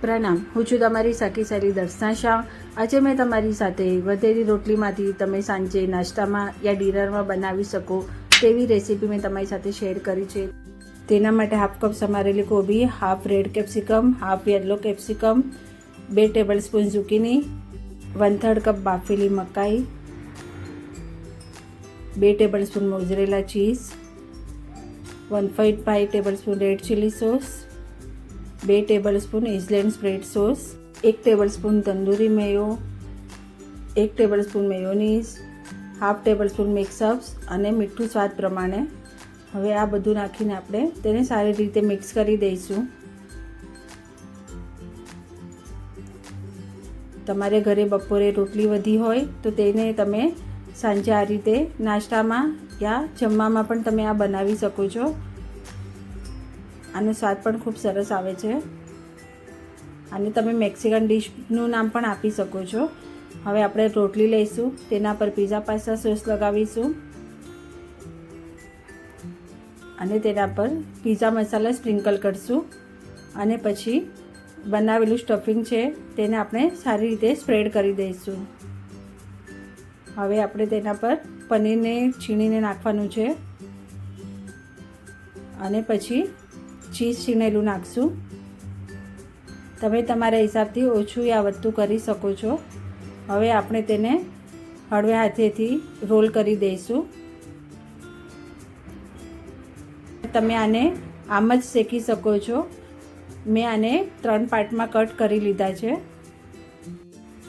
પ્રણામ, હું છું તમારી શક્તિશાળી દર્શના શાહ। આજે મેં તમારી સાથે વધેલી રોટલીમાંથી તમે સાંજે નાસ્તામાં યા ડિનરમાં બનાવી શકો તેવી રેસીપી મેં તમારી સાથે શેર કરી છે। તેના માટે હાફ કપ સમારેલી કોબી, half red capsicum, half yellow capsicum, 2 tablespoon zucchini, 1/3 cup બાફેલી મકાઈ, 2 tablespoon mozzarella cheese, 1.5 tablespoon red chilli sauce, 2 tablespoon island spread sauce, 1 tablespoon tandoori mayo, 1 tablespoon mayonnaise, half tablespoon mixups અને મીઠું સ્વાદ પ્રમાણે। હવે આ બધું નાખીને આપણે તેને સારી રીતે મિક્સ કરી દઈશું। તમારે ઘરે બપોરે રોટલી વધી હોય તો તેને તમે સાંજે આ રીતે નાસ્તામાં યા જમવામાં પણ તમે આ બનાવી શકો છો। આનો સ્વાદ પણ ખૂબ સરસ આવે છે અને તમે મેક્સિકન ડિશનું નામ પણ આપી શકો છો। હવે આપણે રોટલી લઈશું, તેના પર પિઝા પાસ્તા સોસ લગાવીશું અને તેના પર પિઝા મસાલા સ્પ્રિંકલ કરશું અને પછી બનાવેલું સ્ટફિંગ છે તેને આપણે સારી રીતે સ્પ્રેડ કરી દઈશું। હવે આપણે તેના પર પનીરને છીણીને નાખવાનું છે અને પછી ચીઝ છીણેલું નાખશું। તમે તમારા હિસાબથી ઓછું યા વધતું કરી શકો છો। હવે આપણે તેને હળવે હાથેથી રોલ કરી દઈશું। તમે આને આમ જ શેકી શકો છો। મેં આને 3 પાર્ટમાં કટ કરી લીધા છે।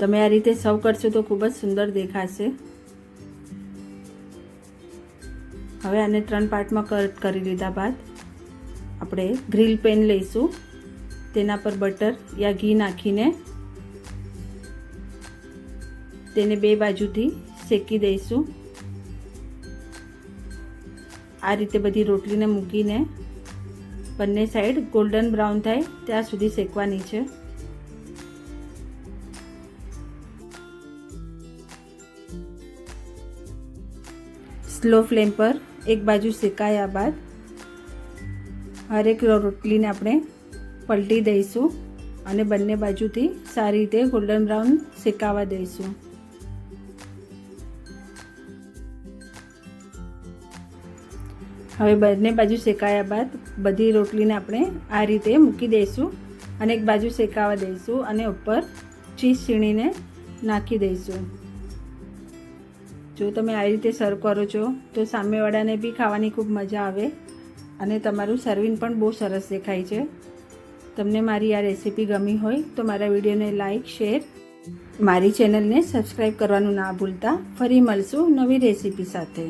તમે આ રીતે સર્વ કરશો તો ખૂબ જ સુંદર દેખાશે। હવે આને 3 પાર્ટમાં કટ કરી લીધા બાદ આપણે ગ્રીલ પેન લઈશું, તેના પર બટર યા ઘી નાખીને તેને 2 બાજુથી શેકી દઈશું। આ રીતે બધી રોટલીને મૂકીને બંને સાઈડ ગોલ્ડન બ્રાઉન થાય ત્યાં સુધી શેકવાની છે। સ્લો ફ્લેમ પર એક બાજુ શેકાયા બાદ હરેક રોટલીને આપણે પલટી દઈશું અને બંને બાજુથી સારી રીતે ગોલ્ડન બ્રાઉન શેકાવા દઈશું। હવે બંને બાજુ શેકાયા બાદ બધી રોટલીને આપણે આ રીતે મૂકી દઈશું અને એક બાજુ શેકાવા દઈશું અને ઉપર ચીઝ છીણીને નાખી દઈશું। જો તમે આ રીતે સર્વ કરો છો તો સામેવાળાને બી ખાવાની ખૂબ મજા આવે અને તમારું સર્વિંગ પણ બહુ સરસ દેખાય છે। તમને મારી આ રેસીપી ગમી હોય તો મારા વિડીયોને લાઈક, શેર, મારી ચેનલને સબસ્ક્રાઈબ કરવાનું ના ભૂલતા। ફરી મળશું નવી રેસીપી સાથે।